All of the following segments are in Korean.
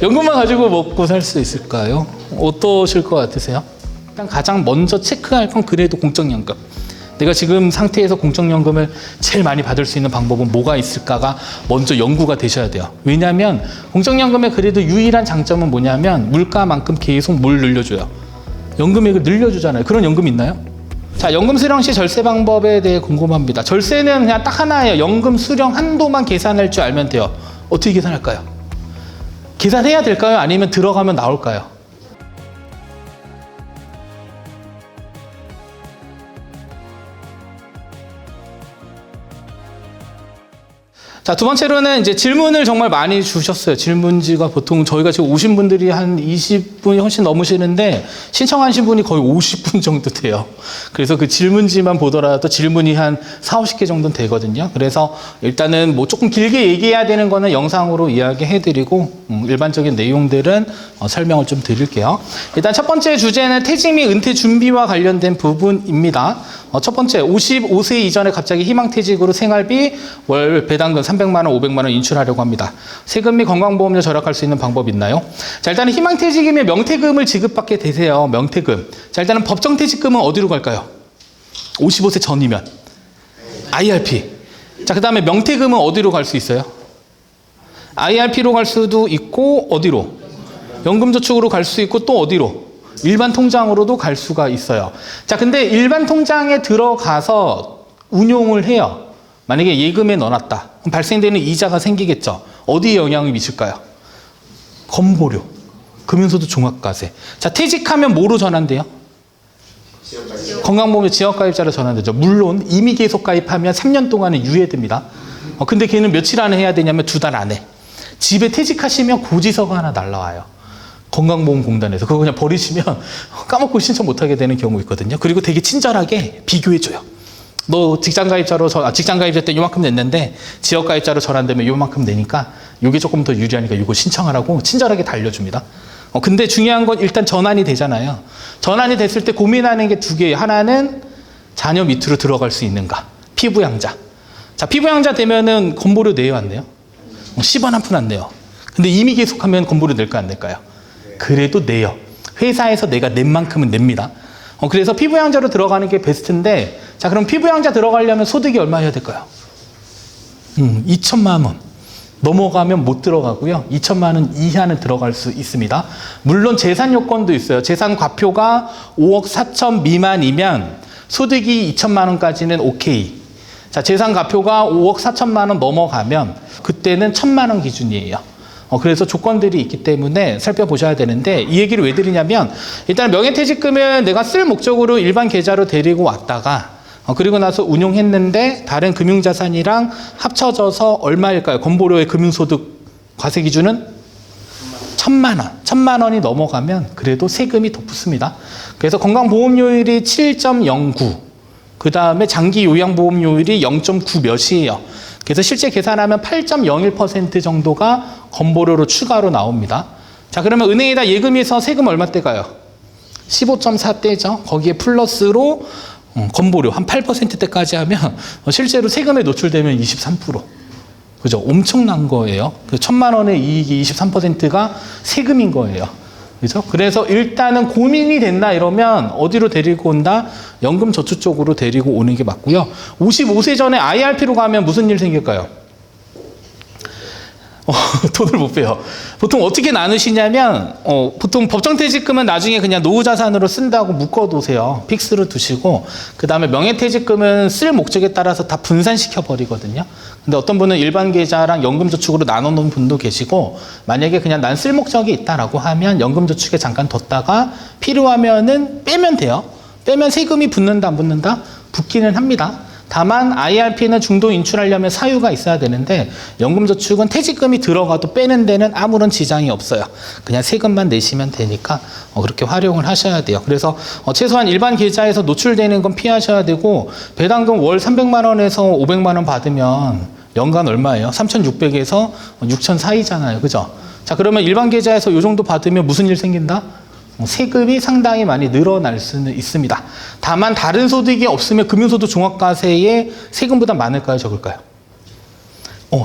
연금만 가지고 먹고 살 수 있을까요? 어떠실 것 같으세요? 일단 가장 먼저 체크할 건 그래도 공적연금. 내가 지금 상태에서 공적연금을 제일 많이 받을 수 있는 방법은 뭐가 있을까가 먼저 연구가 되셔야 돼요. 왜냐하면 공적연금의 그래도 유일한 장점은 뭐냐면 물가만큼 계속 뭘 늘려줘요. 연금액을 늘려주잖아요. 그런 연금 있나요? 자, 연금 수령 시 절세 방법에 대해 궁금합니다. 절세는 그냥 딱 하나예요. 연금 수령 한도만 계산할 줄 알면 돼요. 어떻게 계산할까요? 계산해야 될까요? 아니면 들어가면 나올까요? 자, 두 번째로는 이제 질문을 정말 많이 주셨어요. 질문지가 보통 저희가 지금 오신 분들이 한 20분이 훨씬 넘으시는데 신청하신 분이 거의 50분 정도 돼요. 그래서 그 질문지만 보더라도 질문이 한 40, 50개 정도는 되거든요. 그래서 일단은 뭐 조금 길게 얘기해야 되는 거는 영상으로 이야기해드리고 일반적인 내용들은 설명을 좀 드릴게요. 일단 첫 번째 주제는 퇴직 및 은퇴 준비와 관련된 부분입니다. 첫 번째, 55세 이전에 갑자기 희망퇴직으로 생활비, 월 배당금 300만 원, 500만 원 인출하려고 합니다. 세금 및 건강보험료 절약할 수 있는 방법 있나요? 자, 일단은 희망퇴직이면 명퇴금을 지급받게 되세요. 명퇴금. 자, 일단은 법정퇴직금은 어디로 갈까요? 55세 전이면 IRP. 자, 그 다음에 명퇴금은 어디로 갈 수 있어요? IRP로 갈 수도 있고 어디로? 연금저축으로 갈 수 있고 또 어디로? 일반 통장으로도 갈 수가 있어요. 자, 근데 일반 통장에 들어가서 운용을 해요. 만약에 예금에 넣어놨다. 그럼 발생되는 이자가 생기겠죠. 어디에 영향을 미칠까요? 건보료, 금융소득 종합과세. 자, 퇴직하면 뭐로 전환돼요? 건강보험료 지역가입자로 전환되죠. 물론 이미 계속 가입하면 3년 동안은 유예됩니다. 근데 걔는 며칠 안에 해야 되냐면 2달 안에. 집에 퇴직하시면 고지서가 하나 날라와요. 건강보험공단에서. 그거 그냥 버리시면 까먹고 신청 못하게 되는 경우 있거든요. 그리고 되게 친절하게 비교해줘요. 너 직장가입자 때 요만큼 냈는데 지역가입자로 전환되면 요만큼 내니까 요게 조금 더 유리하니까 요거 신청하라고 친절하게 다 알려줍니다. 근데 중요한 건 일단 전환이 되잖아요. 전환이 됐을 때 고민하는 게 두 개예요. 하나는 자녀 밑으로 들어갈 수 있는가. 피부양자. 자, 피부양자 되면은 건보료 내요, 안 내요? 10원 한 푼 안 내요. 근데 이미 계속하면 건보료 낼까 안 낼까요? 그래도 내요. 회사에서 내가 낸 만큼은 냅니다. 그래서 피부양자로 들어가는 게 베스트인데, 자, 그럼 피부양자 들어가려면 소득이 얼마 해야 될까요? 2천만 원. 넘어가면 못 들어가고요. 2천만 원 이하는 들어갈 수 있습니다. 물론 재산 요건도 있어요. 재산 과표가 5억 4천 미만이면 소득이 2천만 원까지는 오케이. 자, 재산 과표가 5억 4천만 원 넘어가면 그때는 1,000만 원 기준이에요. 그래서 조건들이 있기 때문에 살펴보셔야 되는데, 이 얘기를 왜 드리냐면, 일단 명예퇴직금은 내가 쓸 목적으로 일반 계좌로 데리고 왔다가 그리고 나서 운용했는데 다른 금융자산이랑 합쳐져서 얼마일까요? 건보료의 금융소득 과세 기준은 1,000만 원. 1,000만 원이 넘어가면 그래도 세금이 더 붙습니다. 그래서 건강보험료율이 7.09, 그 다음에 장기요양보험료율이 0.9 몇이에요. 그래서 실제 계산하면 8.01% 정도가 건보료로 추가로 나옵니다. 자, 그러면 은행에다 예금에서 세금 얼마 떼가요? 15.4 떼죠. 거기에 플러스로 건보료 한 8%대까지 하면 실제로 세금에 노출되면 23%. 그죠? 엄청난 거예요. 그 1,000만 원의 이익이 23%가 세금인 거예요. 그죠? 그래서 일단은 고민이 된다 이러면 어디로 데리고 온다? 연금저축 쪽으로 데리고 오는 게 맞고요. 55세 전에 IRP로 가면 무슨 일 생길까요? 돈을 못 빼요. 보통 어떻게 나누시냐면 보통 법정퇴직금은 나중에 그냥 노후자산으로 쓴다고 묶어두세요. 픽스로 두시고, 그 다음에 명예퇴직금은 쓸 목적에 따라서 다 분산시켜 버리거든요. 근데 어떤 분은 일반 계좌랑 연금저축으로 나눠놓은 분도 계시고, 만약에 그냥 난 쓸 목적이 있다라고 하면 연금저축에 잠깐 뒀다가 필요하면은 빼면 돼요. 빼면 세금이 붙는다 안 붙는다? 붙기는 합니다. 다만 IRP는 중도 인출하려면 사유가 있어야 되는데, 연금저축은 퇴직금이 들어가도 빼는 데는 아무런 지장이 없어요. 그냥 세금만 내시면 되니까 그렇게 활용을 하셔야 돼요. 그래서 최소한 일반 계좌에서 노출되는 건 피하셔야 되고, 배당금 월 300만 원에서 500만 원 받으면 연간 얼마예요? 3,600에서 6,000 사이잖아요. 그죠? 자, 그러면 일반 계좌에서 이 정도 받으면 무슨 일 생긴다? 세금이 상당히 많이 늘어날 수는 있습니다. 다만 다른 소득이 없으면 금융소득 종합과세에 세금보다 많을까요, 적을까요?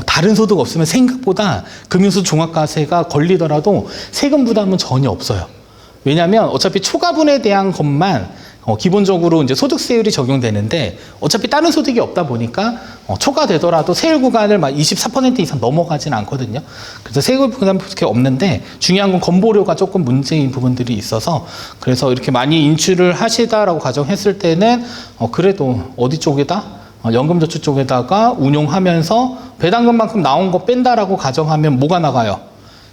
다른 소득 없으면 생각보다 금융소득 종합과세가 걸리더라도 세금 부담은 전혀 없어요. 왜냐하면 어차피 초과분에 대한 것만 기본적으로 이제 소득세율이 적용되는데 어차피 다른 소득이 없다 보니까 초과되더라도 세율 구간을 막 24% 이상 넘어가진 않거든요. 그래서 세율 부담이 그렇게 없는데 중요한 건 건보료가 조금 문제인 부분들이 있어서 그래서 이렇게 많이 인출을 하시다라고 가정했을 때는 그래도 어디 쪽에다 연금저축 쪽에다가 운용하면서 배당금만큼 나온 거 뺀다라고 가정하면 뭐가 나가요?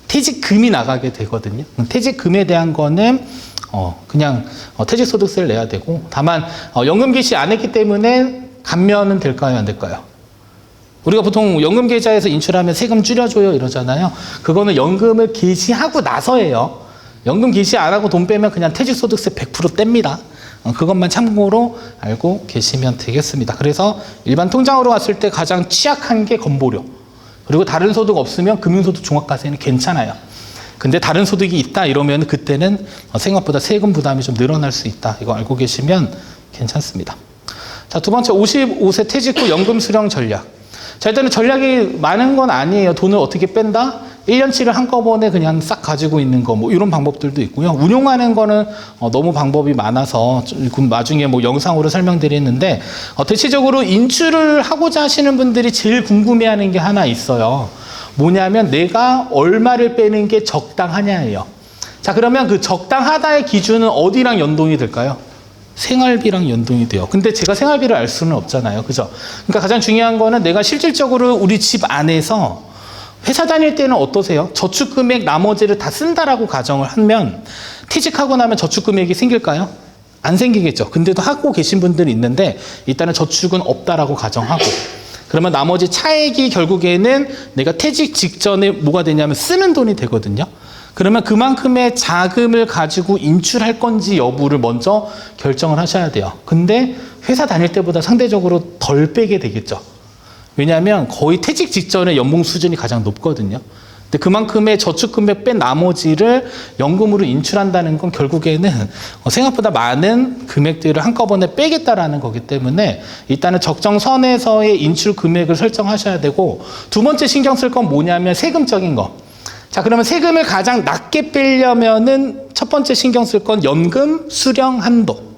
퇴직금이 나가게 되거든요. 퇴직금에 대한 거는 그냥 퇴직소득세를 내야 되고 다만 연금 개시 안 했기 때문에 감면은 될까요? 안 될까요? 우리가 보통 연금 계좌에서 인출하면 세금 줄여줘요 이러잖아요. 그거는 연금을 개시하고 나서예요. 연금 개시 안 하고 돈 빼면 그냥 퇴직소득세 100% 뗍니다. 그것만 참고로 알고 계시면 되겠습니다. 그래서 일반 통장으로 갔을 때 가장 취약한 게 건보료. 그리고 다른 소득 없으면 금융소득 종합과세는 괜찮아요. 근데 다른 소득이 있다 이러면 그때는 생각보다 세금 부담이 좀 늘어날 수 있다. 이거 알고 계시면 괜찮습니다. 자, 두 번째 55세 퇴직 후 연금 수령 전략. 자, 일단은 전략이 많은 건 아니에요. 돈을 어떻게 뺀다? 1년치를 한꺼번에 그냥 싹 가지고 있는 거, 이런 방법들도 있고요. 운용하는 거는 너무 방법이 많아서 나중에 영상으로 설명드리는데, 대체적으로 인출을 하고자 하시는 분들이 제일 궁금해하는 게 하나 있어요. 뭐냐면 내가 얼마를 빼는 게 적당하냐예요. 자, 그러면 그 적당하다의 기준은 어디랑 연동이 될까요? 생활비랑 연동이 돼요. 근데 제가 생활비를 알 수는 없잖아요. 그죠? 그러니까 가장 중요한 거는 내가 실질적으로 우리 집 안에서 회사 다닐 때는 어떠세요? 저축금액 나머지를 다 쓴다라고 가정을 하면 퇴직하고 나면 저축금액이 생길까요? 안 생기겠죠. 근데도 하고 계신 분들이 있는데 일단은 저축은 없다라고 가정하고 그러면 나머지 차액이 결국에는 내가 퇴직 직전에 뭐가 되냐면 쓰는 돈이 되거든요. 그러면 그만큼의 자금을 가지고 인출할 건지 여부를 먼저 결정을 하셔야 돼요. 근데 회사 다닐 때보다 상대적으로 덜 빼게 되겠죠. 왜냐하면 거의 퇴직 직전에 연봉 수준이 가장 높거든요. 근데 그만큼의 저축금액 뺀 나머지를 연금으로 인출한다는 건 결국에는 생각보다 많은 금액들을 한꺼번에 빼겠다라는 거기 때문에 일단은 적정선에서의 인출 금액을 설정하셔야 되고 두 번째 신경 쓸 건 뭐냐면 세금적인 거. 자, 그러면 세금을 가장 낮게 빼려면은 첫 번째 신경 쓸 건 연금 수령 한도.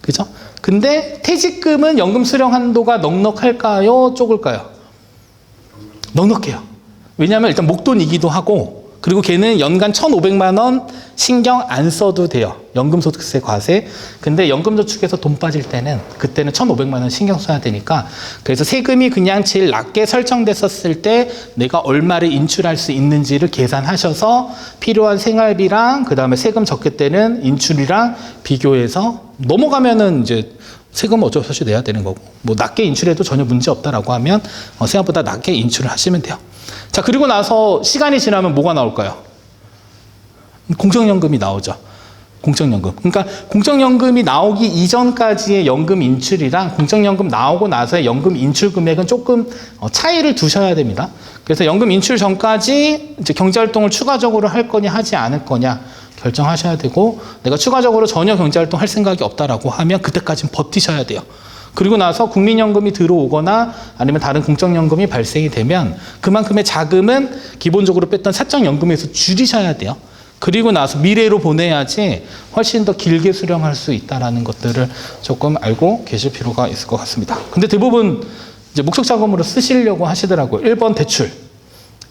그죠? 근데 퇴직금은 연금 수령 한도가 넉넉할까요? 적을까요? 넉넉해요. 왜냐하면 일단 목돈이기도 하고 그리고 걔는 연간 1,500만 원 신경 안 써도 돼요. 연금소득세 과세. 근데 연금저축에서 돈 빠질 때는 그때는 1,500만 원 신경 써야 되니까 그래서 세금이 그냥 제일 낮게 설정됐었을 때 내가 얼마를 인출할 수 있는지를 계산하셔서 필요한 생활비랑 그 다음에 세금 적게 때는 인출이랑 비교해서 넘어가면은 이제 세금은 어쩔 수 없이 내야 되는 거고 낮게 인출해도 전혀 문제 없다라고 하면 생각보다 낮게 인출을 하시면 돼요. 자, 그리고 나서 시간이 지나면 뭐가 나올까요? 공적연금이 나오죠. 공적연금. 그러니까 공적연금이 나오기 이전까지의 연금 인출이랑 공적연금 나오고 나서의 연금 인출 금액은 조금 차이를 두셔야 됩니다. 그래서 연금 인출 전까지 이제 경제활동을 추가적으로 할 거냐 하지 않을 거냐 결정하셔야 되고 내가 추가적으로 전혀 경제활동 할 생각이 없다라고 하면 그때까지는 버티셔야 돼요. 그리고 나서 국민연금이 들어오거나 아니면 다른 공적연금이 발생이 되면 그만큼의 자금은 기본적으로 뺐던 사적연금에서 줄이셔야 돼요. 그리고 나서 미래로 보내야지 훨씬 더 길게 수령할 수 있다는 것들을 조금 알고 계실 필요가 있을 것 같습니다. 근데 대부분 이제 목적자금으로 쓰시려고 하시더라고요. 1번 대출,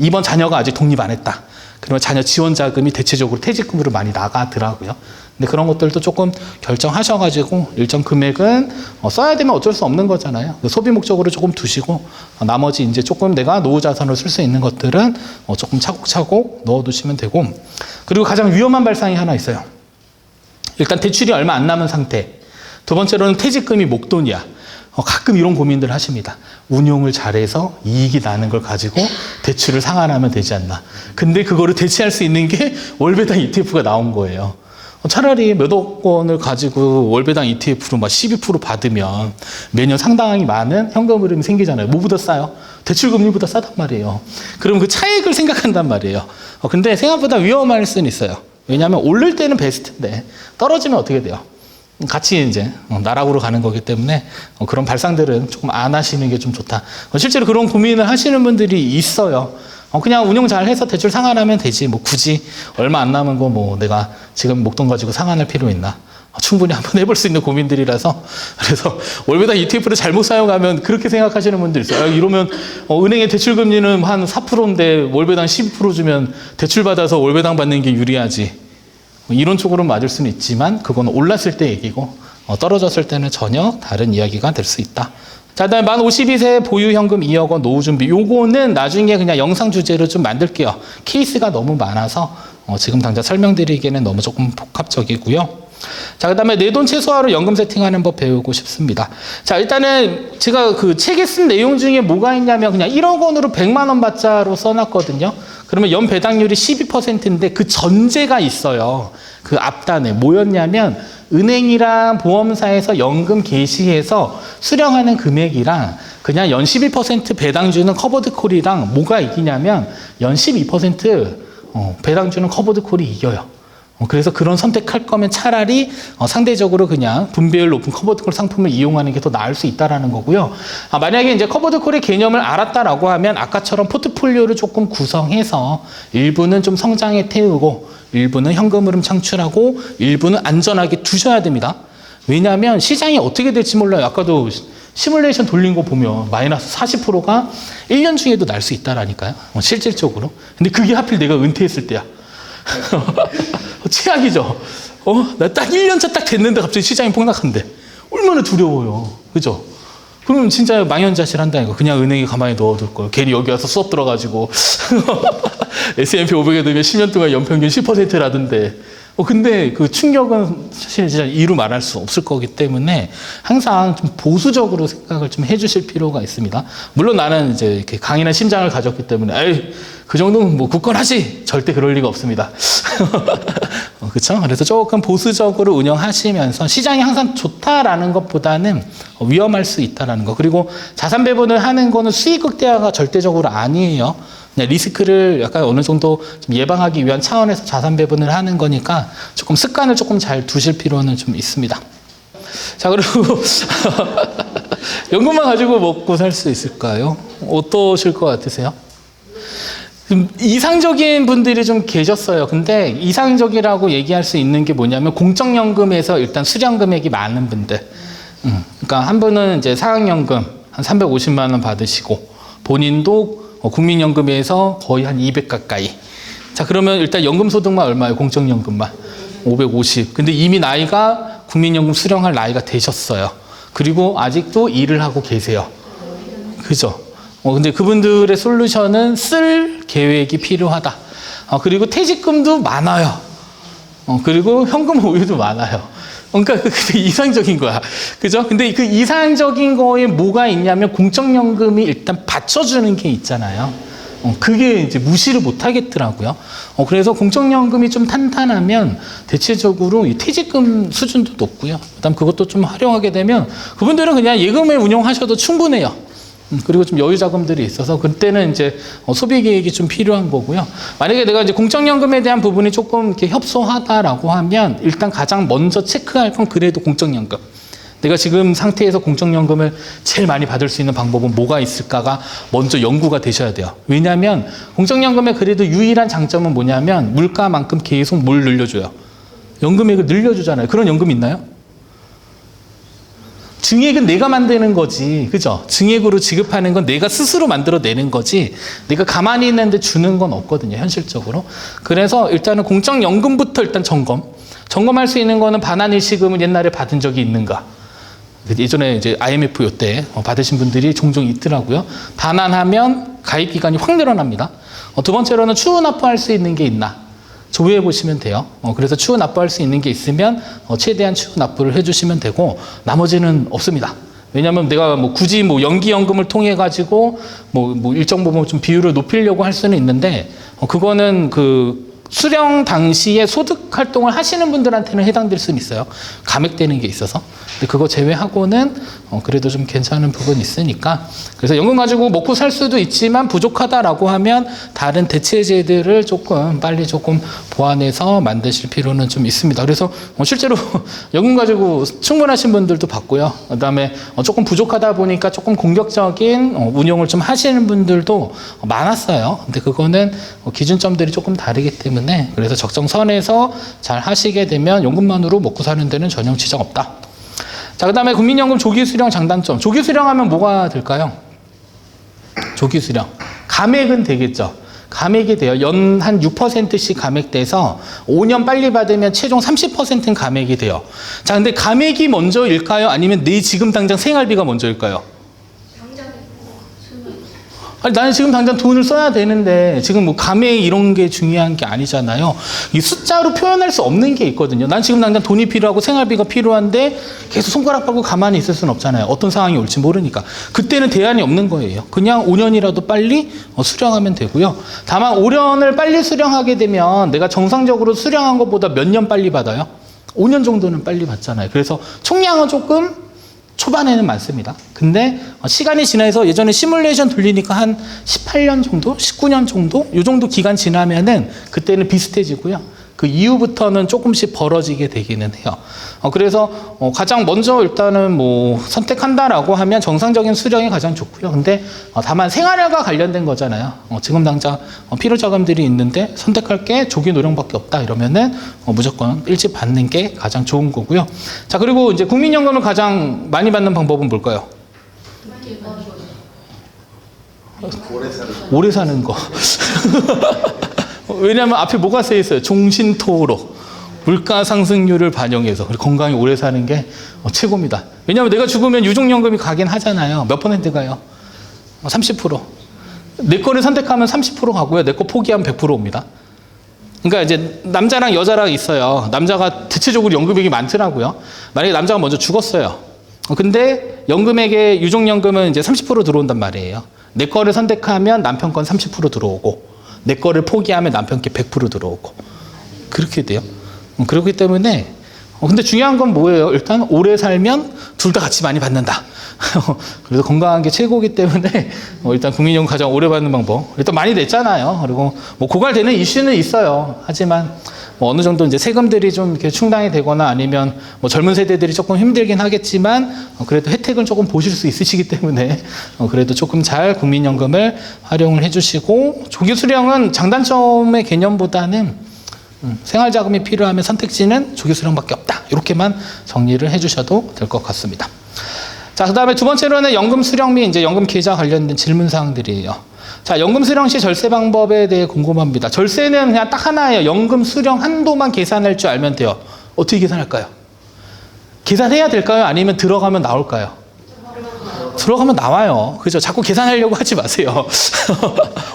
2번 자녀가 아직 독립 안 했다. 그러면 자녀 지원 자금이 대체적으로 퇴직금으로 많이 나가더라고요. 근데 그런 것들도 조금 결정하셔가지고 일정 금액은 써야 되면 어쩔 수 없는 거잖아요. 소비 목적으로 조금 두시고 나머지 이제 조금 내가 노후 자산으로 쓸 수 있는 것들은 조금 차곡차곡 넣어두시면 되고 그리고 가장 위험한 발상이 하나 있어요. 일단 대출이 얼마 안 남은 상태. 두 번째로는 퇴직금이 목돈이야. 가끔 이런 고민들 하십니다. 운용을 잘해서 이익이 나는 걸 가지고 대출을 상환하면 되지 않나. 근데 그거를 대체할 수 있는 게 월배당 ETF가 나온 거예요. 차라리 몇억 원을 가지고 월배당 ETF로 막 12% 받으면 매년 상당히 많은 현금 흐름이 생기잖아요. 뭐보다 싸요? 대출 금리보다 싸단 말이에요. 그럼 그 차익을 생각한단 말이에요. 근데 생각보다 위험할 수는 있어요. 왜냐하면 오를 때는 베스트인데 떨어지면 어떻게 돼요? 같이 이제 나락으로 가는 거기 때문에 그런 발상들은 조금 안 하시는 게 좀 좋다. 실제로 그런 고민을 하시는 분들이 있어요. 그냥 운용 잘 해서 대출 상환하면 되지. 뭐 굳이 얼마 안 남은 거 뭐 내가 지금 목돈 가지고 상환할 필요 있나? 충분히 한번 해볼 수 있는 고민들이라서. 그래서 월배당 ETF를 잘못 사용하면 그렇게 생각하시는 분들 있어요. 이러면 은행의 대출 금리는 한 4%인데 월배당 12% 주면 대출 받아서 월배당 받는 게 유리하지. 이런 쪽으로 맞을 수는 있지만 그건 올랐을 때 얘기고 떨어졌을 때는 전혀 다른 이야기가 될 수 있다. 자, 그다음에 만 52세 보유현금 2억 원 노후 준비. 요거는 나중에 그냥 영상 주제로 좀 만들게요. 케이스가 너무 많아서 지금 당장 설명드리기에는 너무 조금 복합적이고요. 자, 그 다음에 내 돈 최소화로 연금 세팅하는 법 배우고 싶습니다. 자, 일단은 제가 그 책에 쓴 내용 중에 뭐가 있냐면 그냥 1억 원으로 100만 원 받자로 써놨거든요. 그러면 연 배당률이 12%인데 그 전제가 있어요. 그 앞단에 뭐였냐면 은행이랑 보험사에서 연금 개시해서 수령하는 금액이랑 그냥 연 12% 배당 주는 커버드 콜이랑 뭐가 이기냐면 연 12% 배당 주는 커버드 콜이 이겨요. 그래서 그런 선택할 거면 차라리 상대적으로 그냥 분배율 높은 커버드콜 상품을 이용하는 게 더 나을 수 있다라는 거고요. 만약에 이제 커버드콜의 개념을 알았다라고 하면 아까처럼 포트폴리오를 조금 구성해서 일부는 좀 성장에 태우고 일부는 현금 흐름 창출하고 일부는 안전하게 두셔야 됩니다. 왜냐하면 시장이 어떻게 될지 몰라요. 아까도 시뮬레이션 돌린 거 보면 마이너스 40%가 1년 중에도 날 수 있다라니까요. 실질적으로. 근데 그게 하필 내가 은퇴했을 때야. 최악이죠. 나 딱 1년차 딱 됐는데 갑자기 시장이 폭락한대. 얼마나 두려워요. 그죠? 그러면 진짜 망연자실 한다니까. 그냥 은행에 가만히 넣어둘 걸. 괜히 여기 와서 수업 들어가지고 S&P 500에 넣으면 10년 동안 연평균 10%라던데. 근데 그 충격은 사실 진짜 이루 말할 수 없을 거기 때문에 항상 좀 보수적으로 생각을 좀 해주실 필요가 있습니다. 물론 나는 이제 이렇게 강인한 심장을 가졌기 때문에, 에이, 그 정도는 뭐 굳건하지! 절대 그럴 리가 없습니다. 그렇죠? 그래서 조금 보수적으로 운영하시면서 시장이 항상 좋다라는 것보다는 위험할 수 있다라는 거. 그리고 자산 배분을 하는 거는 수익 극대화가 절대적으로 아니에요. 그냥 리스크를 약간 어느 정도 좀 예방하기 위한 차원에서 자산 배분을 하는 거니까 조금 습관을 조금 잘 두실 필요는 좀 있습니다. 자, 그리고 연금만 가지고 먹고 살 수 있을까요? 어떠실 것 같으세요? 좀 이상적인 분들이 좀 계셨어요. 근데 이상적이라고 얘기할 수 있는 게 뭐냐면 공적연금에서 일단 수령 금액이 많은 분들. 그러니까 한 분은 이제 사학연금 한 350만 원 받으시고 본인도 국민연금에서 거의 한 200 가까이. 자, 그러면 일단 연금소득만 얼마예요? 공적연금만 550. 근데 이미 나이가 국민연금 수령할 나이가 되셨어요. 그리고 아직도 일을 하고 계세요. 그죠? 근데 그분들의 솔루션은 쓸 계획이 필요하다. 그리고 퇴직금도 많아요. 그리고 현금 보유도 많아요. 그러니까 그게 이상적인 거야. 그죠? 근데 그 이상적인 거에 뭐가 있냐면 공적연금이 일단 받쳐주는 게 있잖아요. 그게 이제 무시를 못 하겠더라고요. 그래서 공적연금이 좀 탄탄하면 대체적으로 이 퇴직금 수준도 높고요. 그다음 그것도 좀 활용하게 되면 그분들은 그냥 예금에 운용하셔도 충분해요. 그리고 좀 여유 자금들이 있어서 그때는 이제 소비 계획이 좀 필요한 거고요. 만약에 내가 이제 공적연금에 대한 부분이 조금 이렇게 협소하다라고 하면 일단 가장 먼저 체크할 건 그래도 공적연금. 내가 지금 상태에서 공적연금을 제일 많이 받을 수 있는 방법은 뭐가 있을까가 먼저 연구가 되셔야 돼요. 왜냐하면 공적연금의 그래도 유일한 장점은 뭐냐면 물가만큼 계속 뭘 늘려줘요. 연금액을 늘려주잖아요. 그런 연금 있나요? 증액은 내가 만드는 거지. 그죠? 증액으로 지급하는 건 내가 스스로 만들어내는 거지. 내가 가만히 있는데 주는 건 없거든요. 현실적으로. 그래서 일단은 공적연금부터 일단 점검할 수 있는 거는 반환일시금을 옛날에 받은 적이 있는가. 예전에 이제 IMF 요때 받으신 분들이 종종 있더라고요. 반환하면 가입 기간이 확 늘어납니다. 두 번째로는 추후 납부할 수 있는 게 있나. 조회해 보시면 돼요. 그래서 추후 납부할 수 있는 게 있으면 최대한 추후 납부를 해주시면 되고 나머지는 없습니다. 왜냐하면 내가 뭐 굳이 뭐 연기연금을 통해 가지고 뭐 일정 부분 좀 비율을 높이려고 할 수는 있는데 그거는 그 수령 당시에 소득 활동을 하시는 분들한테는 해당될 수는 있어요. 감액되는 게 있어서. 근데 그거 제외하고는 그래도 좀 괜찮은 부분이 있으니까. 그래서 연금 가지고 먹고 살 수도 있지만 부족하다라고 하면 다른 대체제들을 조금 빨리 조금 보완해서 만드실 필요는 좀 있습니다. 그래서 실제로 연금 가지고 충분하신 분들도 봤고요. 그다음에 조금 부족하다 보니까 조금 공격적인 운용을 좀 하시는 분들도 많았어요. 근데 그거는 기준점들이 조금 다르기 때문에 그래서 적정선에서 잘 하시게 되면 연금만으로 먹고 사는 데는 전혀 지장 없다. 자, 그 다음에 국민연금 조기 수령 장단점. 조기 수령하면 뭐가 될까요? 조기 수령. 감액은 되겠죠. 감액이 돼요. 연 한 6%씩 감액돼서 5년 빨리 받으면 최종 30%는 감액이 돼요. 자, 근데 감액이 먼저일까요? 아니면 내 지금 당장 생활비가 먼저일까요? 아니, 나는 지금 당장 돈을 써야 되는데 지금 뭐 감액 이런 게 중요한 게 아니잖아요. 이 숫자로 표현할 수 없는 게 있거든요. 난 지금 당장 돈이 필요하고 생활비가 필요한데 계속 손가락 뻗고 가만히 있을 수는 없잖아요. 어떤 상황이 올지 모르니까. 그때는 대안이 없는 거예요. 그냥 5년이라도 빨리 수령하면 되고요. 다만 5년을 빨리 수령하게 되면 내가 정상적으로 수령한 것보다 몇 년 빨리 받아요? 5년 정도는 빨리 받잖아요. 그래서 총량은 조금 초반에는 많습니다. 근데 시간이 지나서 예전에 시뮬레이션 돌리니까 한 18년 정도? 19년 정도? 이 정도 기간 지나면은 그때는 비슷해지고요. 그 이후부터는 조금씩 벌어지게 되기는 해요. 그래서 가장 먼저 일단은 뭐 선택한다라고 하면 정상적인 수령이 가장 좋고요. 근데 다만 생활과 관련된 거잖아요. 지금 당장 필요 자금들이 있는데 선택할 게 조기 노령밖에 없다 이러면은 무조건 일찍 받는 게 가장 좋은 거고요. 자, 그리고 이제 국민연금을 가장 많이 받는 방법은 뭘까요? 오래 사는 거. 왜냐하면 앞에 뭐가 쓰여 있어요? 종신토로. 물가 상승률을 반영해서 건강히 오래 사는 게 최고입니다. 왜냐하면 내가 죽으면 유족연금이 가긴 하잖아요. 몇 퍼센트 가요? 30%. 내 거를 선택하면 30% 가고요. 내 거 포기하면 100% 옵니다. 그러니까 이제 남자랑 여자랑 있어요. 남자가 대체적으로 연금액이 많더라고요. 만약에 남자가 먼저 죽었어요. 근데 연금액에 유족연금은 이제 30% 들어온단 말이에요. 내 거를 선택하면 남편 건 30% 들어오고 내 거를 포기하면 남편께 100% 들어오고 그렇게 돼요. 그렇기 때문에 근데 중요한 건 뭐예요? 일단 오래 살면 둘 다 같이 많이 받는다. 그래서 건강한 게 최고이기 때문에 일단 국민연금 가장 오래 받는 방법 일단 많이 냈잖아요. 그리고 뭐 고갈되는 이슈는 있어요. 하지만 뭐 어느 정도 이제 세금들이 좀 이렇게 충당이 되거나 아니면 뭐 젊은 세대들이 조금 힘들긴 하겠지만 그래도 혜택을 조금 보실 수 있으시기 때문에 그래도 조금 잘 국민연금을 활용을 해주시고 조기 수령은 장단점의 개념보다는 생활자금이 필요하면 선택지는 조기 수령밖에 없다. 이렇게만 정리를 해주셔도 될 것 같습니다. 자, 그 다음에 두 번째로는 연금 수령 및 이제 연금 계좌 관련된 질문 사항들이에요. 자, 연금 수령 시 절세 방법에 대해 궁금합니다. 절세는 그냥 딱 하나예요. 연금 수령 한도만 계산할 줄 알면 돼요. 어떻게 계산할까요? 계산해야 될까요? 아니면 들어가면 나올까요? 들어가면 나와요. 그죠? 자꾸 계산하려고 하지 마세요.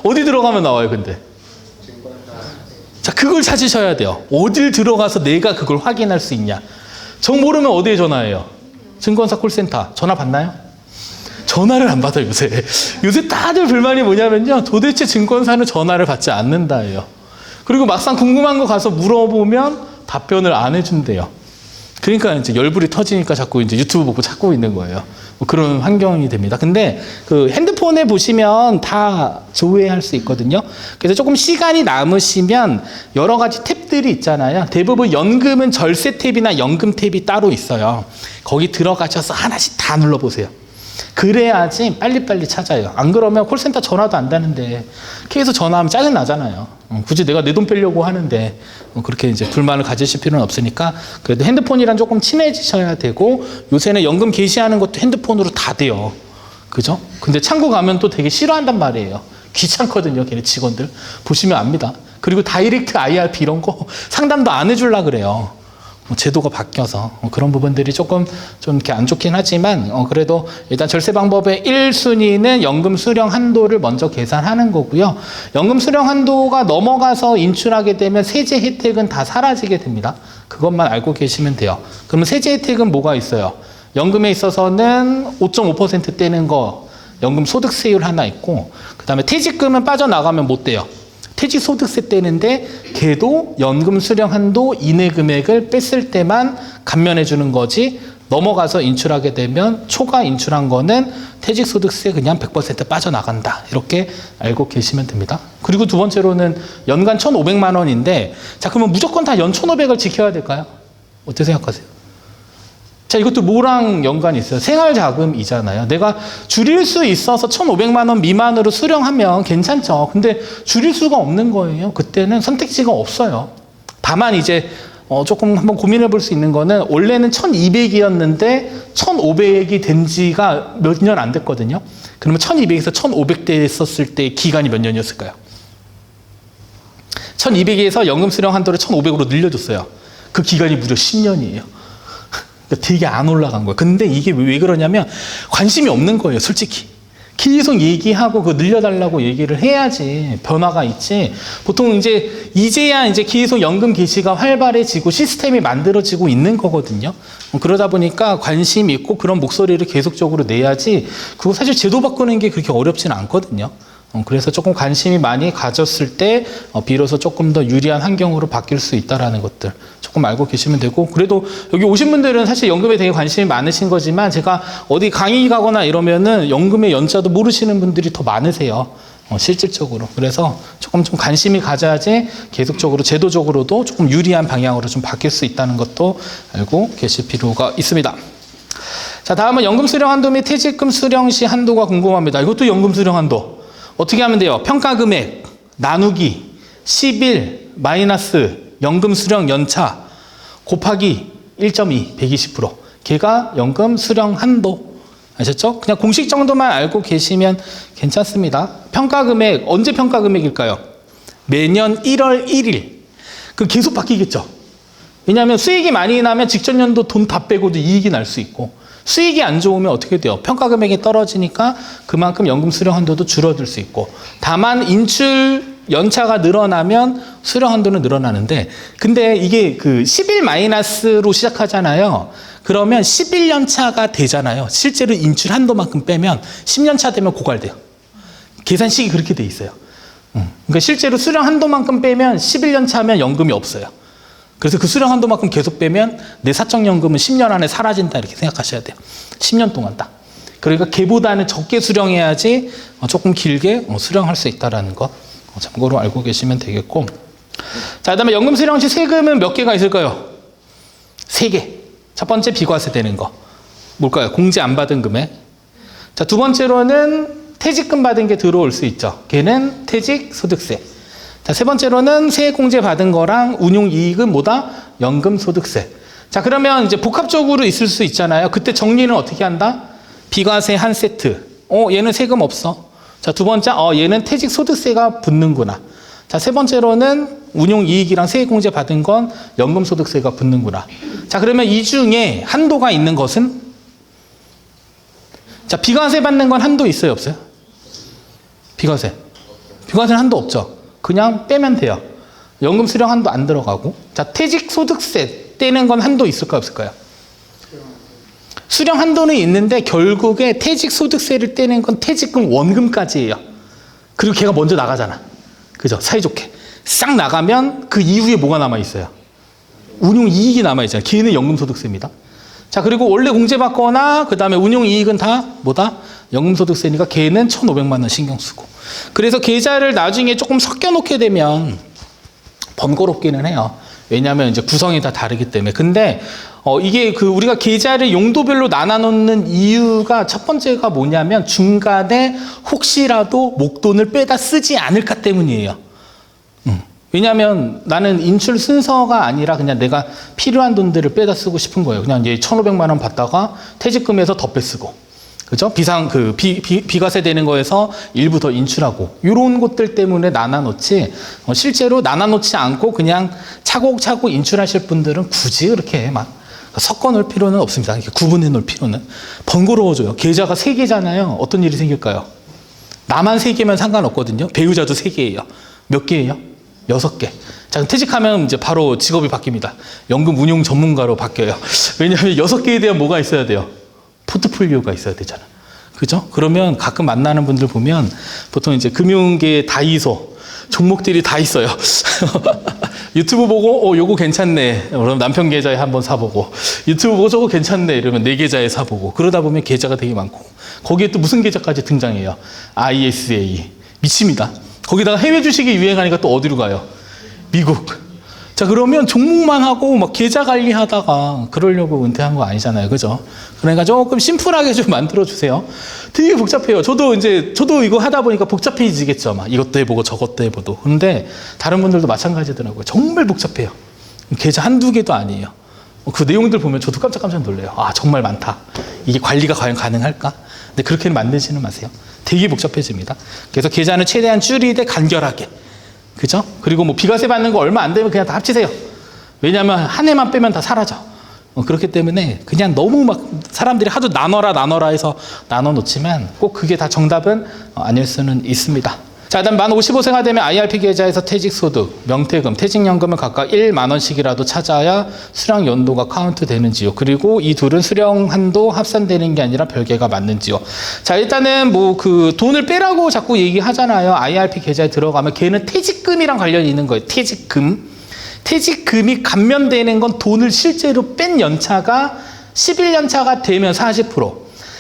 어디 들어가면 나와요, 근데? 자, 그걸 찾으셔야 돼요. 어딜 들어가서 내가 그걸 확인할 수 있냐. 정 모르면 어디에 전화해요? 증권사 콜센터. 전화 받나요? 전화를 안 받아요, 요새. 요새 다들 불만이 뭐냐면요. 도대체 증권사는 전화를 받지 않는다예요. 그리고 막상 궁금한 거 가서 물어보면 답변을 안 해준대요. 그러니까 이제 열불이 터지니까 자꾸 이제 유튜브 보고 찾고 있는 거예요. 뭐 그런 환경이 됩니다. 근데 그 핸드폰에 보시면 다 조회할 수 있거든요. 그래서 조금 시간이 남으시면 여러 가지 탭들이 있잖아요. 대부분 연금은 절세 탭이나 연금 탭이 따로 있어요. 거기 들어가셔서 하나씩 다 눌러보세요. 그래야지 빨리빨리 찾아요. 안 그러면 콜센터 전화도 안 되는데 계속 전화하면 짜증나잖아요. 굳이 내가 내 돈 빼려고 하는데 그렇게 이제 불만을 가지실 필요는 없으니까 그래도 핸드폰이랑 조금 친해지셔야 되고 요새는 연금 게시하는 것도 핸드폰으로 다 돼요. 그죠? 근데 창구 가면 또 되게 싫어한단 말이에요. 귀찮거든요. 걔네 직원들. 보시면 압니다. 그리고 다이렉트 IRP 이런 거 상담도 안 해주려고 그래요. 제도가 바뀌어서 그런 부분들이 조금 좀 이렇게 안 좋긴 하지만 그래도 일단 절세 방법의 1순위는 연금 수령 한도를 먼저 계산하는 거고요. 연금 수령 한도가 넘어가서 인출하게 되면 세제 혜택은 다 사라지게 됩니다. 그것만 알고 계시면 돼요. 그러면 세제 혜택은 뭐가 있어요? 연금에 있어서는 5.5% 떼는 거 연금 소득세율 하나 있고 그 다음에 퇴직금은 빠져나가면 못 떼요. 퇴직소득세 떼는데 걔도 연금 수령 한도 이내 금액을 뺐을 때만 감면해 주는 거지, 넘어가서 인출하게 되면 초과 인출한 거는 퇴직소득세 그냥 100% 빠져나간다. 이렇게 알고 계시면 됩니다. 그리고 두 번째로는 연간 1,500만 원인데, 자, 그러면 무조건 다 연 1,500을 지켜야 될까요? 어떻게 생각하세요? 자, 이것도 뭐랑 연관이 있어요? 생활자금이잖아요. 내가 줄일 수 있어서 1,500만 원 미만으로 수령하면 괜찮죠. 근데 줄일 수가 없는 거예요. 그때는 선택지가 없어요. 다만 이제 조금 한번 고민해 볼 수 있는 거는, 원래는 1,200이었는데 1,500이 된 지가 몇 년 안 됐거든요. 그러면 1,200에서 1,500대 했었을 때 기간이 몇 년이었을까요? 1,200에서 연금 수령 한도를 1,500으로 늘려줬어요. 그 기간이 무려 10년이에요. 되게 안 올라간 거예요. 근데 이게 왜 그러냐면 관심이 없는 거예요, 솔직히. 계속 얘기하고 그 늘려달라고 얘기를 해야지 변화가 있지. 보통 이제야 계속 연금 개시가 활발해지고 시스템이 만들어지고 있는 거거든요. 그러다 보니까 관심 있고 그런 목소리를 계속적으로 내야지, 그거 사실 제도 바꾸는 게 그렇게 어렵지는 않거든요. 그래서 조금 관심이 많이 가졌을 때 비로소 조금 더 유리한 환경으로 바뀔 수 있다는 것들 조금 알고 계시면 되고, 그래도 여기 오신 분들은 사실 연금에 되게 관심이 많으신 거지만, 제가 어디 강의 가거나 이러면은 연금의 연자도 모르시는 분들이 더 많으세요. 실질적으로. 그래서 조금 좀 관심이 가져야지 계속적으로 제도적으로도 조금 유리한 방향으로 좀 바뀔 수 있다는 것도 알고 계실 필요가 있습니다. 자, 다음은 연금 수령 한도 및 퇴직금 수령 시 한도가 궁금합니다. 이것도 연금 수령 한도. 어떻게 하면 돼요? 평가 금액 나누기 11 마이너스 연금 수령 연차 곱하기 1.2 120%. 걔가 연금 수령 한도. 아셨죠? 그냥 공식 정도만 알고 계시면 괜찮습니다. 평가 금액, 언제 평가 금액일까요? 매년 1월 1일. 그 계속 바뀌겠죠. 왜냐하면 수익이 많이 나면 직전 연도 돈 다 빼고도 이익이 날 수 있고, 수익이 안 좋으면 어떻게 돼요? 평가 금액이 떨어지니까 그만큼 연금 수령 한도도 줄어들 수 있고, 다만 인출 연차가 늘어나면 수령 한도는 늘어나는데, 근데 이게 그 11 마이너스로 시작하잖아요. 그러면 11년 차가 되잖아요. 실제로 인출 한도만큼 빼면 10년 차 되면 고갈돼요. 계산식이 그렇게 돼 있어요. 그러니까 실제로 수령 한도만큼 빼면 11년 차면 연금이 없어요. 그래서 그 수령 한도만큼 계속 빼면 내 사적연금은 10년 안에 사라진다, 이렇게 생각하셔야 돼요. 10년 동안 다. 그러니까 걔보다는 적게 수령해야지 조금 길게 수령할 수 있다는 것 참고로 알고 계시면 되겠고. 자, 그다음에 연금 수령 시 세금은 몇 개가 있을까요? 3개. 첫 번째 비과세 되는 거. 뭘까요? 공제 안 받은 금액. 자, 두 번째로는 퇴직금 받은 게 들어올 수 있죠. 걔는 퇴직소득세. 자, 세 번째로는 세액공제 받은 거랑 운용이익은 뭐다? 연금소득세. 자, 그러면 이제 복합적으로 있을 수 있잖아요. 그때 정리는 어떻게 한다? 비과세 한 세트. 얘는 세금 없어. 자, 두 번째, 얘는 퇴직소득세가 붙는구나. 자, 세 번째로는 운용이익이랑 세액공제 받은 건 연금소득세가 붙는구나. 자, 그러면 이 중에 한도가 있는 것은? 자, 비과세 받는 건 한도 있어요, 없어요? 비과세는 한도 없죠. 그냥 빼면 돼요. 연금 수령 한도 안 들어가고. 자, 퇴직소득세 떼는 건 한도 있을까요, 없을까요? 수령 한도는 있는데 결국에 퇴직소득세를 떼는 건 퇴직금 원금까지예요. 그리고 걔가 먼저 나가잖아. 그죠? 사이좋게. 싹 나가면 그 이후에 뭐가 남아있어요? 운용이익이 남아있잖아요. 걔는 연금소득세입니다. 자, 그리고 원래 공제받거나 그 다음에 운용이익은 다 뭐다? 연금소득세니까 걔는 1,500만 원 신경 쓰고. 그래서 계좌를 나중에 조금 섞여 놓게 되면 번거롭기는 해요. 왜냐하면 이제 구성이 다 다르기 때문에. 근데 이게 우리가 계좌를 용도별로 나눠 놓는 이유가 첫 번째가 뭐냐면 중간에 혹시라도 목돈을 빼다 쓰지 않을까 때문이에요. 왜냐하면 나는 인출 순서가 아니라 그냥 내가 필요한 돈들을 빼다 쓰고 싶은 거예요. 그냥 이제 1,500만 원 받다가 퇴직금에서 더 빼쓰고. 그죠? 비과세 되는 거에서 일부 더 인출하고. 이런 것들 때문에 나눠놓지, 실제로 나눠놓지 않고 그냥 차곡차곡 인출하실 분들은 굳이 그렇게 막 섞어 놓을 필요는 없습니다. 이렇게 구분해 놓을 필요는. 번거로워져요. 계좌가 3개잖아요. 어떤 일이 생길까요? 나만 3개면 상관없거든요. 배우자도 3개예요. 몇 개예요? 6개. 자, 퇴직하면 이제 바로 직업이 바뀝니다. 연금 운용 전문가로 바뀌어요. 왜냐하면 6개에 대한 뭐가 있어야 돼요? 포트폴리오가 있어야 되잖아. 그죠? 그러면 가끔 만나는 분들 보면 보통 이제 금융계 다이소, 종목들이 다 있어요. 유튜브 보고 요거 괜찮네. 그럼 남편 계좌에 한번 사보고 유튜브 보고 저거 괜찮네. 이러면 내 계좌에 사보고 그러다 보면 계좌가 되게 많고 거기에 또 무슨 계좌까지 등장해요. ISA. 미칩니다. 거기다가 해외 주식이 유행하니까 또 어디로 가요? 미국. 자, 그러면 종목만 하고 막 계좌 관리하다가 그러려고 은퇴한 거 아니잖아요. 그죠? 그러니까 조금 심플하게 좀 만들어주세요. 되게 복잡해요. 저도 이거 하다 보니까 복잡해지겠죠. 막 이것도 해보고 저것도 해보고. 근데 다른 분들도 마찬가지더라고요. 정말 복잡해요. 계좌 한두 개도 아니에요. 그 내용들 보면 저도 깜짝 놀래요. 아, 정말 많다. 이게 관리가 과연 가능할까? 근데 그렇게는 만들지는 마세요. 되게 복잡해집니다. 그래서 계좌는 최대한 줄이되 간결하게. 그죠? 그리고 뭐 비과세 받는 거 얼마 안 되면 그냥 다 합치세요. 왜냐하면 한 해만 빼면 다 사라져. 그렇기 때문에 그냥 너무 막 사람들이 하도 나눠라 해서 나눠 놓지만 꼭 그게 다 정답은 아닐 수는 있습니다. 자, 일단 만 55세가 되면 IRP 계좌에서 퇴직소득, 명퇴금, 퇴직연금을 각각 1만 원씩이라도 찾아야 수령 연도가 카운트 되는지요. 그리고 이 둘은 수령 한도 합산되는 게 아니라 별개가 맞는지요. 자, 일단은 뭐 그 돈을 빼라고 자꾸 얘기하잖아요. IRP 계좌에 들어가면 걔는 퇴직금이랑 관련이 있는 거예요. 퇴직금. 퇴직금이 감면되는 건 돈을 실제로 뺀 연차가 11년차가 되면 40%.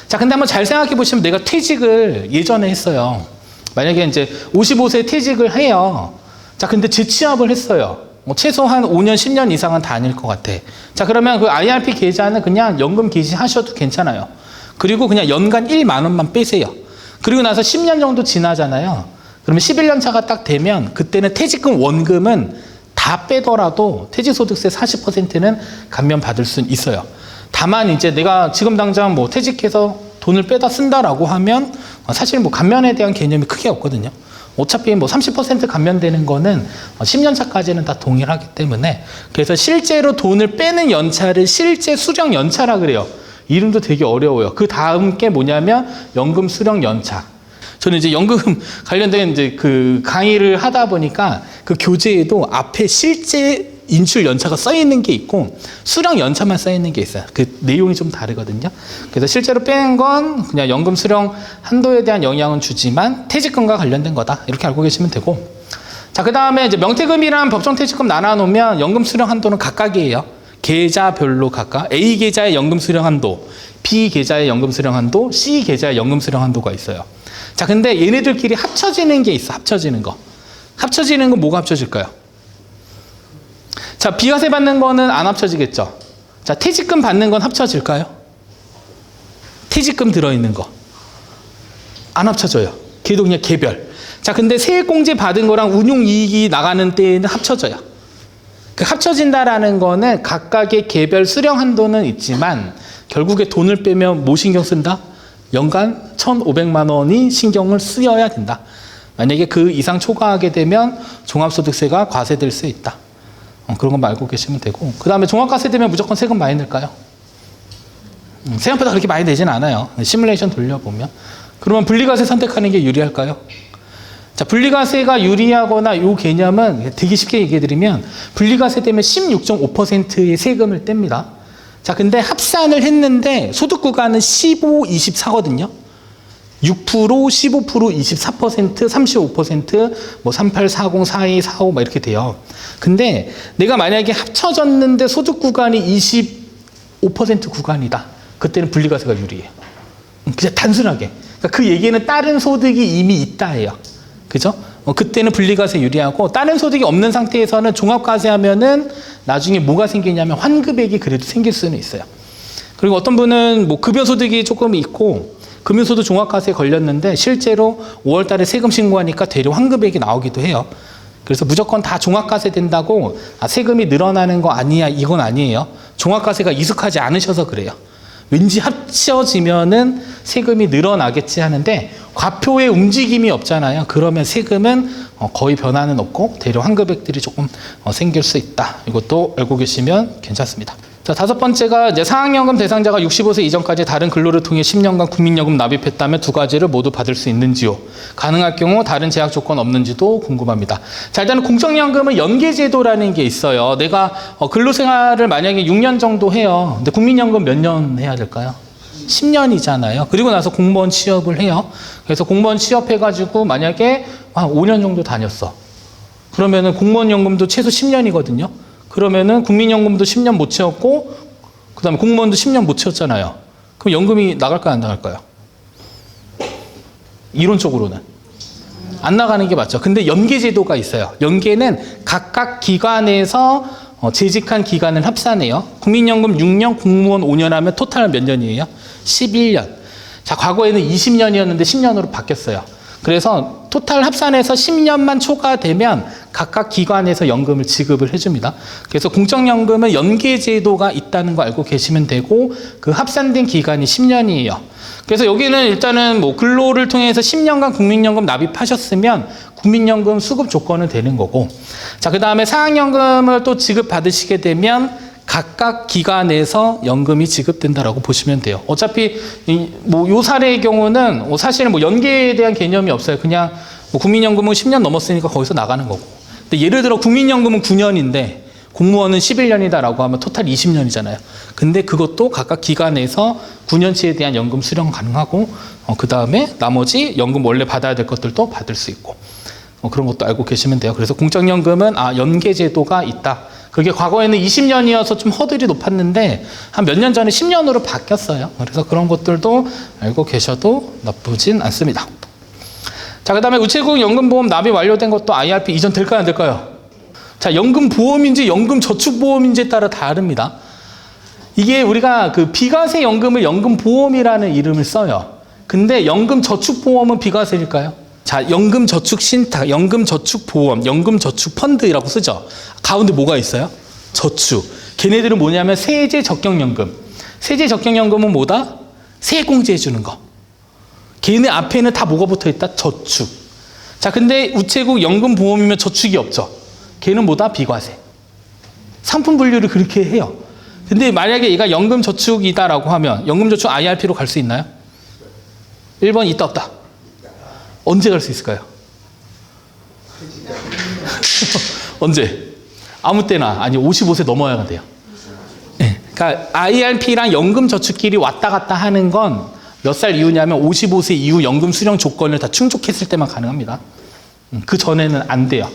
자, 근데 한번 잘 생각해 보시면 내가 퇴직을 예전에 했어요. 만약에 이제 55세 퇴직을 해요. 자, 근데 재취업을 했어요. 최소한 5년, 10년 이상은 다닐 것 같아. 자, 그러면 그 IRP 계좌는 그냥 연금 개시하셔도 괜찮아요. 그리고 그냥 연간 1만 원만 빼세요. 그리고 나서 10년 정도 지나잖아요. 그러면 11년 차가 딱 되면 그때는 퇴직금 원금은 다 빼더라도 퇴직소득세 40%는 감면받을 수는 있어요. 다만 이제 내가 지금 당장 뭐 퇴직해서 돈을 빼다 쓴다라고 하면 사실 뭐 감면에 대한 개념이 크게 없거든요. 어차피 뭐 30% 감면되는 거는 10년 차까지는 다 동일하기 때문에 그래서 실제로 돈을 빼는 연차를 실제 수령 연차라 그래요. 이름도 되게 어려워요. 그 다음 게 뭐냐면 연금 수령 연차. 저는 이제 연금 관련된 이제 그 강의를 하다 보니까 그 교재에도 앞에 실제 인출 연차가 써 있는 게 있고 수령 연차만 써 있는 게 있어요. 그 내용이 좀 다르거든요. 그래서 실제로 뺀 건 그냥 연금 수령 한도에 대한 영향은 주지만 퇴직금과 관련된 거다. 이렇게 알고 계시면 되고. 자, 그 다음에 이제 명퇴금이랑 법정 퇴직금 나눠 놓으면 연금 수령 한도는 각각이에요. 계좌별로 각각. A 계좌의 연금 수령 한도, B 계좌의 연금 수령 한도, C 계좌의 연금 수령 한도가 있어요. 자, 근데 얘네들끼리 합쳐지는 게 있어. 합쳐지는 거. 합쳐지는 건 뭐가 합쳐질까요? 자, 비과세 받는 거는 안 합쳐지겠죠. 자, 퇴직금 받는 건 합쳐질까요? 퇴직금 들어있는 거. 안 합쳐져요. 걔도 그냥 개별. 자, 근데 세액공제 받은 거랑 운용이익이 나가는 때에는 합쳐져요. 그 합쳐진다라는 거는 각각의 개별 수령 한도는 있지만 결국에 돈을 빼면 뭐 신경 쓴다? 연간 1,500만 원이 신경을 쓰여야 된다. 만약에 그 이상 초과하게 되면 종합소득세가 과세될 수 있다. 그런 건 알고 계시면 되고. 그 다음에 종합과세 되면 무조건 세금 많이 낼까요? 생각보다 그렇게 많이 내진 않아요. 시뮬레이션 돌려보면. 그러면 분리과세 선택하는 게 유리할까요? 자, 분리과세가 유리하거나 이 개념은 되게 쉽게 얘기해드리면 분리과세 되면 16.5%의 세금을 뗍니다. 자, 근데 합산을 했는데 소득 구간은 15, 24거든요. 6%, 15%, 24%, 35%, 뭐 38, 40, 42, 45 막 이렇게 돼요. 근데 내가 만약에 합쳐졌는데 소득 구간이 25% 구간이다. 그때는 분리과세가 유리해요. 그냥 단순하게. 그러니까 그 얘기는 다른 소득이 이미 있다예요. 그죠? 그때는 분리과세 유리하고 다른 소득이 없는 상태에서는 종합과세 하면은 나중에 뭐가 생기냐면 환급액이 그래도 생길 수는 있어요. 그리고 어떤 분은 뭐 급여소득이 조금 있고 금융소득 종합과세에 걸렸는데 실제로 5월 달에 세금 신고하니까 대려 환급액이 나오기도 해요. 그래서 무조건 다 종합과세 된다고 세금이 늘어나는 거 아니야, 이건 아니에요. 종합과세가 익숙하지 않으셔서 그래요. 왠지 합쳐지면은 세금이 늘어나겠지 하는데 과표의 움직임이 없잖아요. 그러면 세금은 거의 변화는 없고 대려 환급액들이 조금 생길 수 있다. 이것도 알고 계시면 괜찮습니다. 자, 다섯 번째가 이제 사학연금 대상자가 65세 이전까지 다른 근로를 통해 10년간 국민연금 납입했다면 두 가지를 모두 받을 수 있는지요. 가능할 경우 다른 제약 조건 없는지도 궁금합니다. 자, 일단은 공적연금은 연계제도라는 게 있어요. 내가 근로생활을 만약에 6년 정도 해요. 근데 국민연금 몇 년 해야 될까요? 10년이잖아요. 그리고 나서 공무원 취업을 해요. 그래서 공무원 취업해가지고 만약에 한 5년 정도 다녔어. 그러면은 공무원 연금도 최소 10년이거든요. 그러면은 국민연금도 10년 못 채웠고, 그 다음에 공무원도 10년 못 채웠잖아요. 그럼 연금이 나갈까요, 안 나갈까요? 이론적으로는. 안 나가는 게 맞죠. 근데 연계제도가 있어요. 연계는 각각 기관에서 재직한 기간을 합산해요. 국민연금 6년, 공무원 5년 하면 토탈 몇 년이에요? 11년. 자, 과거에는 20년이었는데 10년으로 바뀌었어요. 그래서 토탈 합산해서 10년만 초과되면 각각 기관에서 연금을 지급을 해줍니다. 그래서 공적연금은 연계제도가 있다는 거 알고 계시면 되고, 그 합산된 기간이 10년이에요. 그래서 여기는 일단은 뭐 근로를 통해서 10년간 국민연금 납입하셨으면 국민연금 수급 조건은 되는 거고, 자, 그 다음에 사학연금을 또 지급받으시게 되면 각각 기관에서 연금이 지급된다라고 보시면 돼요. 어차피 요 사례의 경우는 사실은 뭐 연계에 대한 개념이 없어요. 그냥 뭐 국민연금은 10년 넘었으니까 거기서 나가는 거고. 근데 예를 들어 국민연금은 9년인데 공무원은 11년이다라고 하면 토탈 20년이잖아요. 근데 그것도 각각 기관에서 9년치에 대한 연금 수령 가능하고, 그 다음에 나머지 연금 원래 받아야 될 것들도 받을 수 있고, 그런 것도 알고 계시면 돼요. 그래서 공적연금은 연계제도가 있다. 그게 과거에는 20년이어서 좀 허들이 높았는데 한 몇 년 전에 10년으로 바뀌었어요. 그래서 그런 것들도 알고 계셔도 나쁘진 않습니다. 자, 그 다음에 우체국 연금보험 납입 완료된 것도 IRP 이전 될까요, 안 될까요? 자, 연금보험인지 연금저축보험인지에 따라 다릅니다. 이게 우리가 그 비과세 연금을 연금보험이라는 이름을 써요. 근데 연금저축보험은 비과세일까요? 자, 연금저축신탁, 연금저축보험, 연금저축펀드라고 쓰죠. 가운데 뭐가 있어요? 저축. 걔네들은 뭐냐면 세제적격연금. 세제적격연금은 뭐다? 세공제 해주는 거. 걔네 앞에는 다 뭐가 붙어 있다? 저축. 자, 근데 우체국 연금보험이면 저축이 없죠. 걔는 뭐다? 비과세. 상품 분류를 그렇게 해요. 근데 만약에 얘가 연금저축이다라고 하면 연금저축 IRP로 갈 수 있나요? 1번 있다 없다. 언제 갈 수 있을까요? 언제? 아무 때나, 아니 55세 넘어야 돼요. 네. 그러니까 IRP랑 연금저축끼리 왔다 갔다 하는 건 몇 살 이후냐면 55세 이후 연금 수령 조건을 다 충족했을 때만 가능합니다. 그 전에는 안 돼요.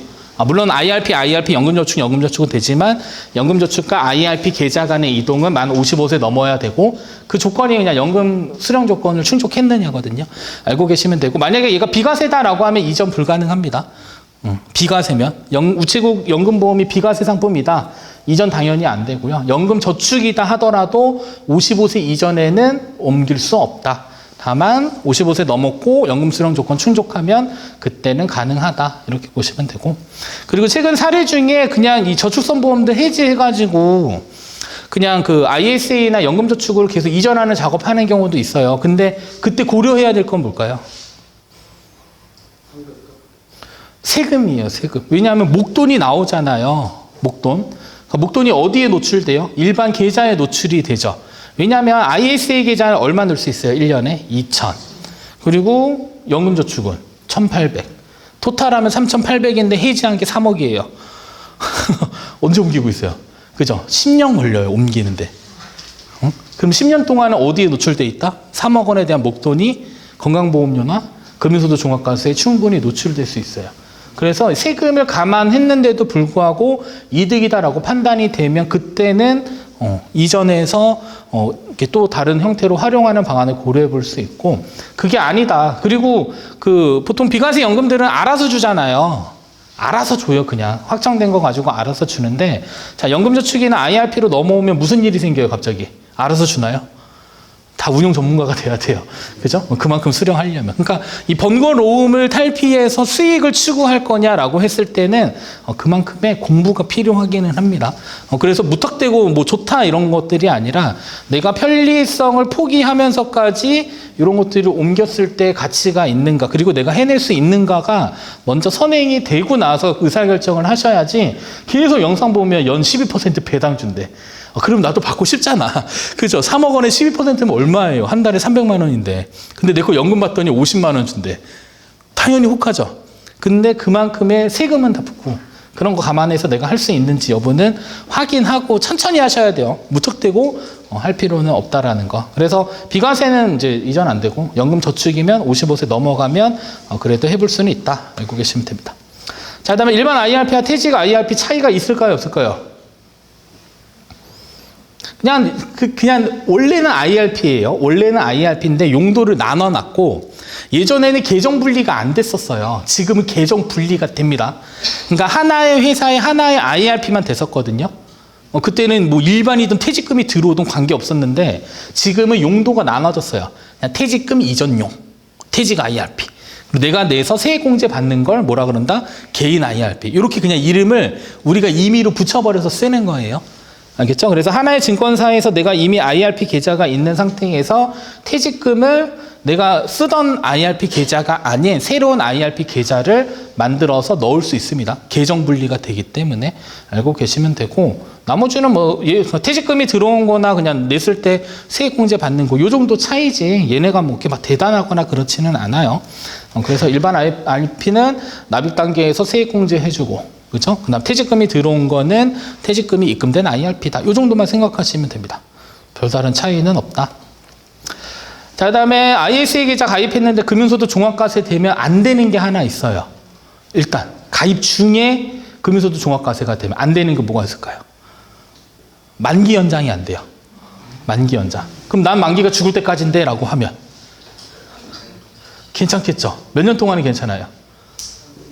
물론 IRP, 연금저축, 연금저축은 되지만 연금저축과 IRP 계좌 간의 이동은 만 55세 넘어야 되고, 그 조건이 그냥 연금 수령 조건을 충족했느냐거든요. 알고 계시면 되고, 만약에 얘가 비과세다라고 하면 이전 불가능합니다. 비과세면 우체국 연금보험이 비과세 상품이다. 이전 당연히 안 되고요. 연금저축이다 하더라도 55세 이전에는 옮길 수 없다. 다만 55세 넘었고 연금 수령 조건 충족하면 그때는 가능하다. 이렇게 보시면 되고, 그리고 최근 사례 중에 그냥 이 저축성 보험도 해지해가지고 그냥 그 ISA나 연금저축을 계속 이전하는 작업하는 경우도 있어요. 근데 그때 고려해야 될 건 뭘까요? 세금이에요, 세금. 왜냐하면 목돈이 나오잖아요. 목돈. 목돈이 어디에 노출돼요? 일반 계좌에 노출이 되죠. 왜냐하면 ISA 계좌는 얼마 넣을 수 있어요? 1년에 2,000. 그리고 연금저축은 1,800. 토탈하면 3,800인데 해지한 게 3억이에요. 언제 옮기고 있어요? 그죠? 10년 걸려요, 옮기는데. 그럼 10년 동안은 어디에 노출돼 있다? 3억 원에 대한 목돈이 건강보험료나 금융소득 종합과세에 충분히 노출될 수 있어요. 그래서 세금을 감안했는데도 불구하고 이득이다라고 판단이 되면 그때는 이전에서 이렇게 또 다른 형태로 활용하는 방안을 고려해 볼 수 있고, 그게 아니다. 그리고 그 보통 비과세 연금들은 알아서 주잖아요. 알아서 줘요. 그냥 확정된 거 가지고 알아서 주는데, 자, 연금저축이나 IRP로 넘어오면 무슨 일이 생겨요? 갑자기 알아서 주나요? 다 운용 전문가가 돼야 돼요. 그죠? 그만큼 수령하려면. 그러니까 이 번거로움을 탈피해서 수익을 추구할 거냐라고 했을 때는 그만큼의 공부가 필요하기는 합니다. 그래서 무턱대고 뭐 좋다 이런 것들이 아니라 내가 편리성을 포기하면서까지 이런 것들을 옮겼을 때 가치가 있는가, 그리고 내가 해낼 수 있는가가 먼저 선행이 되고 나서 의사결정을 하셔야지, 계속 영상 보면 연 12% 배당 준대. 그럼 나도 받고 싶잖아. 그죠? 3억 원에 12%면 얼마예요? 한 달에 300만 원인데. 근데 내 거 연금 받더니 50만 원 준대. 당연히 혹하죠. 근데 그만큼의 세금은 다 붙고, 그런 거 감안해서 내가 할 수 있는지 여부는 확인하고 천천히 하셔야 돼요. 무턱대고 할 필요는 없다라는 거. 그래서 비과세는 이제 이전 안 되고, 연금 저축이면 55세 넘어가면 그래도 해볼 수는 있다. 알고 계시면 됩니다. 자, 그다음에 일반 IRP와 퇴직 IRP 차이가 있을까요, 없을까요? 그냥 원래는 IRP예요. 원래는 IRP인데 용도를 나눠놨고 예전에는 계정 분리가 안 됐었어요. 지금은 계정 분리가 됩니다. 그러니까 하나의 회사에 하나의 IRP만 됐었거든요. 그때는 뭐 일반이든 퇴직금이 들어오든 관계 없었는데 지금은 용도가 나눠졌어요. 그냥 퇴직금 이전용, 퇴직 IRP. 내가 내서 세액공제 받는 걸 뭐라 그런다? 개인 IRP. 이렇게 그냥 이름을 우리가 임의로 붙여버려서 쓰는 거예요. 알겠죠? 그래서 하나의 증권사에서 내가 이미 IRP 계좌가 있는 상태에서 퇴직금을 내가 쓰던 IRP 계좌가 아닌 새로운 IRP 계좌를 만들어서 넣을 수 있습니다. 계정 분리가 되기 때문에 알고 계시면 되고, 나머지는 뭐 퇴직금이 들어온 거나 그냥 냈을 때 세액공제 받는 거 요 정도 차이지 얘네가 뭐 이렇게 막 대단하거나 그렇지는 않아요. 그래서 일반 IRP는 납입 단계에서 세액공제 해주고, 그렇죠? 그다음 퇴직금이 들어온 거는 퇴직금이 입금된 IRP다. 요 정도만 생각하시면 됩니다. 별다른 차이는 없다. 자, 그다음에 ISA 계좌 가입했는데 금융소득 종합과세 되면 안 되는 게 하나 있어요. 일단 가입 중에 금융소득 종합과세가 되면 안 되는 게 뭐가 있을까요? 만기 연장이 안 돼요. 만기 연장. 그럼 난 만기가 죽을 때까지인데 라고 하면 괜찮겠죠? 몇 년 동안은 괜찮아요?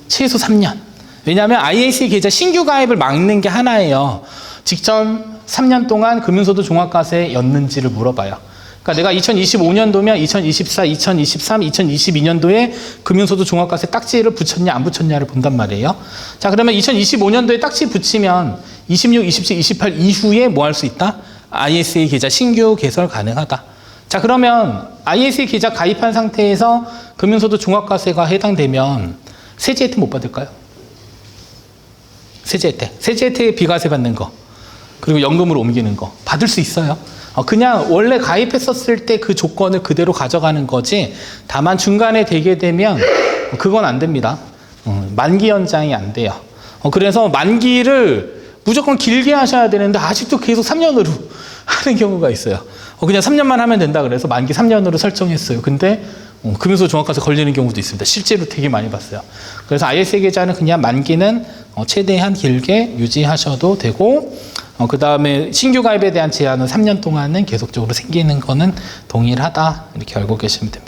최소 3년. 왜냐하면 ISA 계좌 신규 가입을 막는 게 하나예요. 직전 3년 동안 금융소득 종합과세였는지를 물어봐요. 그러니까 내가 2025년도면 2024, 2023, 2022년도에 금융소득 종합과세 딱지를 붙였냐 안 붙였냐를 본단 말이에요. 자, 그러면 2025년도에 딱지 붙이면 26, 27, 28 이후에 뭐 할 수 있다? ISA 계좌 신규 개설 가능하다. 자, 그러면 ISA 계좌 가입한 상태에서 금융소득 종합과세가 해당되면 세제 혜택 못 받을까요? 세제 혜택. 세제 혜택에 비과세 받는 거. 그리고 연금으로 옮기는 거. 받을 수 있어요. 그냥 원래 가입했었을 때 그 조건을 그대로 가져가는 거지, 다만 중간에 되게 되면 그건 안 됩니다. 만기 연장이 안 돼요. 그래서 만기를 무조건 길게 하셔야 되는데 아직도 계속 3년으로 하는 경우가 있어요. 그냥 3년만 하면 된다 그래서 만기 3년으로 설정했어요. 근데 금융소득 종합과세 걸리는 경우도 있습니다. 실제로 되게 많이 봤어요. 그래서 ISA 계좌는 그냥 만기는 최대한 길게 유지하셔도 되고, 그 다음에 신규 가입에 대한 제한은 3년 동안은 계속적으로 생기는 거는 동일하다. 이렇게 알고 계시면 됩니다.